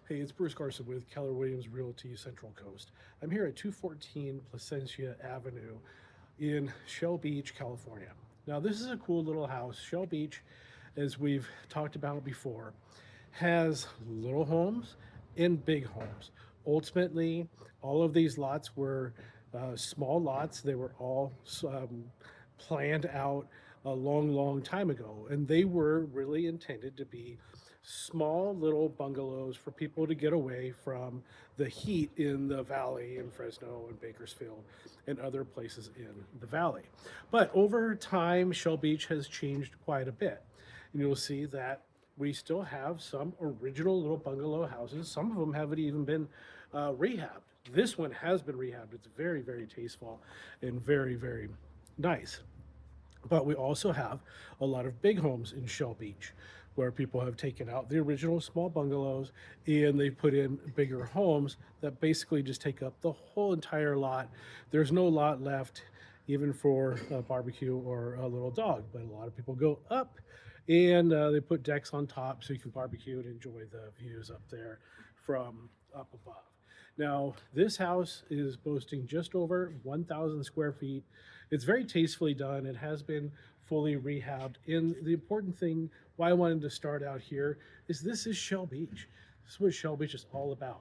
Hey, it's Bruce Carson with Keller Williams Realty Central Coast. I'm here at 214 Placentia Avenue in Shell Beach, California. Now, this is a cool little house. Shell Beach, as we've talked about before, has little homes and big homes. Ultimately, all of these lots were small lots. They were all planned out a long, long time ago, and they were really intended to be small little bungalows for people to get away from the heat in the valley in Fresno and Bakersfield and other places in the valley. But over time, Shell Beach has changed quite a bit. And you'll see that we still have some original little bungalow houses. Some of them haven't even been rehabbed. This one has been rehabbed. It's very, very tasteful and very, very nice. But we also have a lot of big homes in Shell Beach where people have taken out the original small bungalows and they put in bigger homes that basically just take up the whole entire lot. There's no lot left even for a barbecue or a little dog, but a lot of people go up and they put decks on top so you can barbecue and enjoy the views up there from up above. Now, this house is boasting just over 1,000 square feet. It's very tastefully done. It has been fully rehabbed. And the important thing why I wanted to start out here is this is Shell Beach. This is what Shell Beach is all about.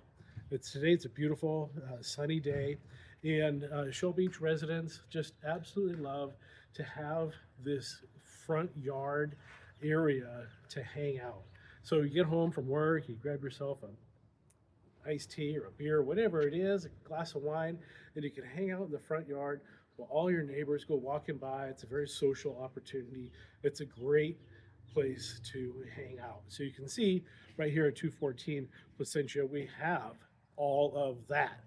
Today it's a beautiful sunny day, and Shell Beach residents just absolutely love to have this front yard area to hang out. So you get home from work, you grab yourself a iced tea or a beer, whatever it is, a glass of wine, and you can hang out in the front yard while all your neighbors go walking by. It's a very social opportunity. It's a great place to hang out. So you can see right here at 214 Placentia, we have all of that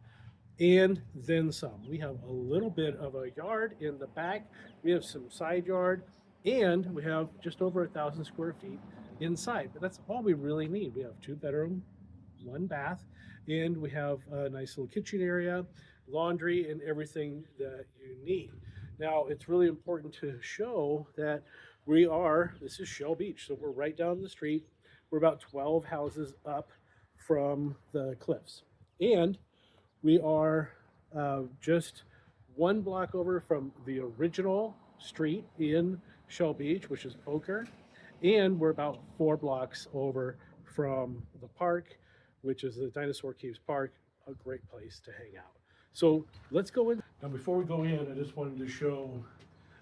and then some. We have a little bit of a yard in the back. We have some side yard, and we have just over 1,000 square feet inside. But that's all we really need. We have 2 bedroom, 1 bath, and we have a nice little kitchen area, laundry, and everything that you need. Now, it's really important to show that this is Shell Beach, so we're right down the street. We're about 12 houses up from the cliffs. And we are just 1 block over from the original street in Shell Beach, which is Boeker. And we're about 4 blocks over from the park, which is the Dinosaur Caves Park, a great place to hang out. So let's go in. Now, before we go in, I just wanted to show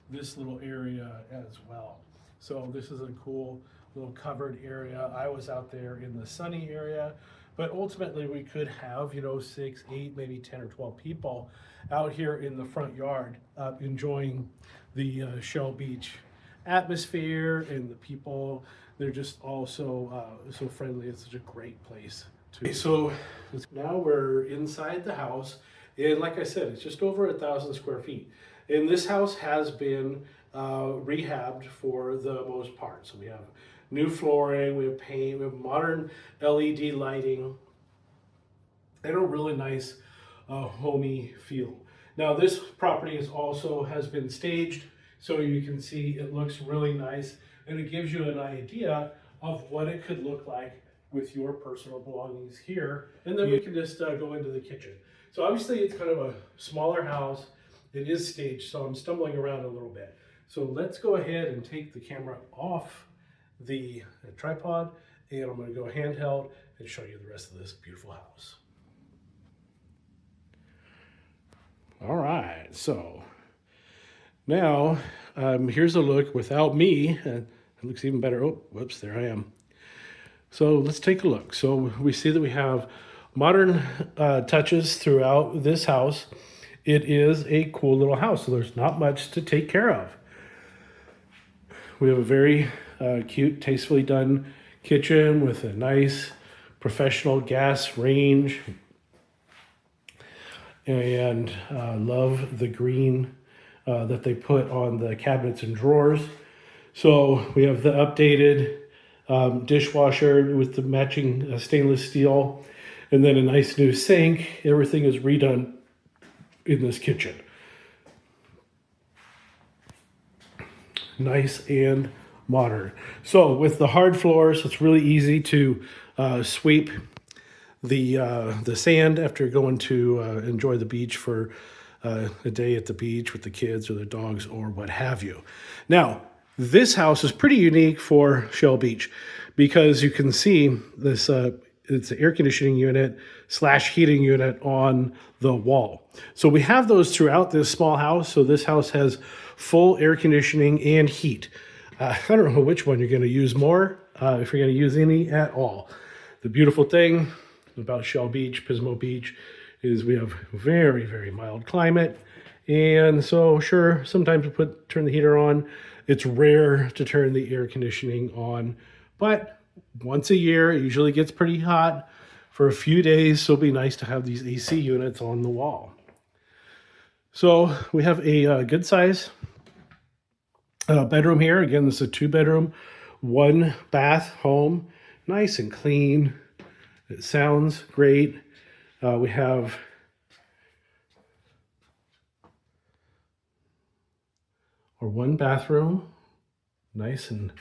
this little area as well. So this is a cool little covered area. I was out there in the sunny area, but ultimately we could have, 6, 8, maybe 10 or 12 people out here in the front yard enjoying the Shell Beach atmosphere, and the people, they're just all so friendly. It's such a great place to. So now we're inside the house, and like I said, it's just over 1,000 square feet. And this house has been rehabbed for the most part. So we have new flooring, we have paint, we have modern LED lighting, and a really nice homey feel. Now, this property has been staged, so you can see it looks really nice, and it gives you an idea of what it could look like with your personal belongings here. And then we can just go into the kitchen. So obviously it's kind of a smaller house. It is staged, so I'm stumbling around a little bit. So let's go ahead and take the camera off the tripod, and I'm going to go handheld and show you the rest of this beautiful house. All right, so now here's a look without me. It looks even better. Oh, whoops, there I am. So let's take a look. So we see that we have modern touches throughout this house. It is a cool little house, so there's not much to take care of. We have a very cute, tastefully done kitchen with a nice professional gas range. And love the green that they put on the cabinets and drawers. So we have the updated dishwasher with the matching stainless steel, and then a nice new sink. Everything is redone in this kitchen. Nice and modern. So with the hard floors, it's really easy to sweep the sand after going to enjoy the beach for a day at the beach with the kids or the dogs or what have you. Now, this house is pretty unique for Shell Beach because you can see this, it's an air conditioning unit / heating unit on the wall. So we have those throughout this small house. So this house has full air conditioning and heat. I don't know which one you're going to use more, if you're going to use any at all. The beautiful thing about Shell Beach, Pismo Beach, is we have very, very mild climate. And so sure, sometimes we turn the heater on. It's rare to turn the air conditioning on, but once a year, it usually gets pretty hot for a few days. So it'll be nice to have these AC units on the wall. So we have a good size bedroom here. Again, this is a 2-bedroom, 1-bath home, nice and clean. It sounds great. We have our 1 bathroom, nice and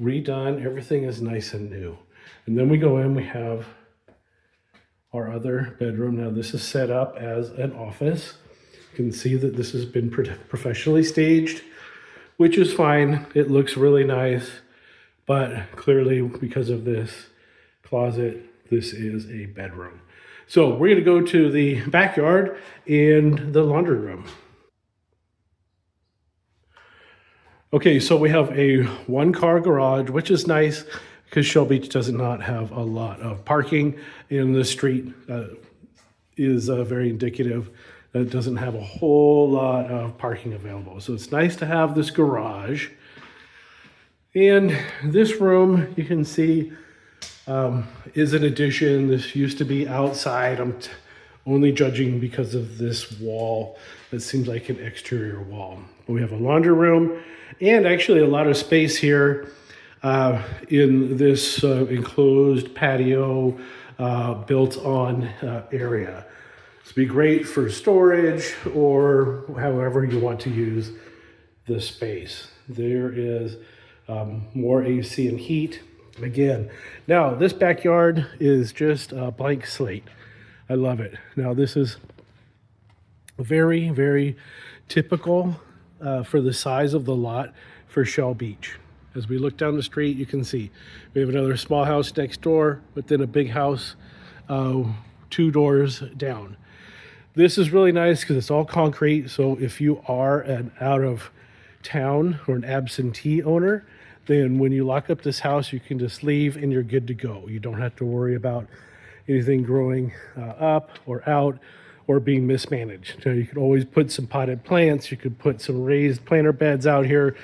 redone. Everything is nice and new. And then we go in, we have our other bedroom. Now this is set up as an office. You can see that this has been professionally staged, which is fine. It looks really nice, but clearly because of this closet, this is a bedroom. So we're gonna go to the backyard and the laundry room. Okay, so we have a 1-car garage, which is nice because Shell Beach does not have a lot of parking, and the street is very indicative that it doesn't have a whole lot of parking available. So it's nice to have this garage. And this room, you can see, is an addition. This used to be outside. I'm only judging because of this wall. That seems like an exterior wall. But we have a laundry room and actually a lot of space here in this enclosed patio built-on area. This would be great for storage or however you want to use the space. There is more AC and heat. Again, now this backyard is just a blank slate. I love it. Now this is very, very typical for the size of the lot for Shell Beach. As we look down the street, you can see we have another small house next door, but then a big house 2 doors down. This is really nice because it's all concrete. So if you are an out of town or an absentee owner, then when you lock up this house, you can just leave and you're good to go. You don't have to worry about anything growing up or out or being mismanaged. So you could always put some potted plants. You could put some raised planter beds out here.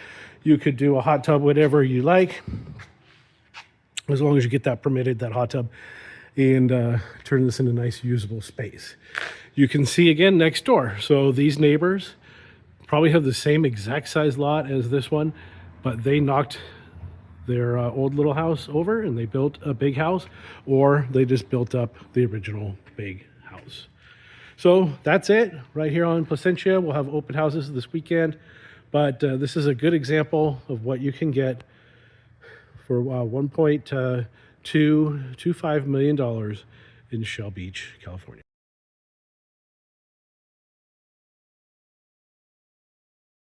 You could do a hot tub, whatever you like, as long as you get that permitted, that hot tub, and turn this into a nice usable space. You can see again next door. So these neighbors probably have the same exact size lot as this one, but they knocked their old little house over and they built a big house, or they just built up the original big house. So that's it right here on Placentia. We'll have open houses this weekend, but this is a good example of what you can get for $1.225 million in Shell Beach, California.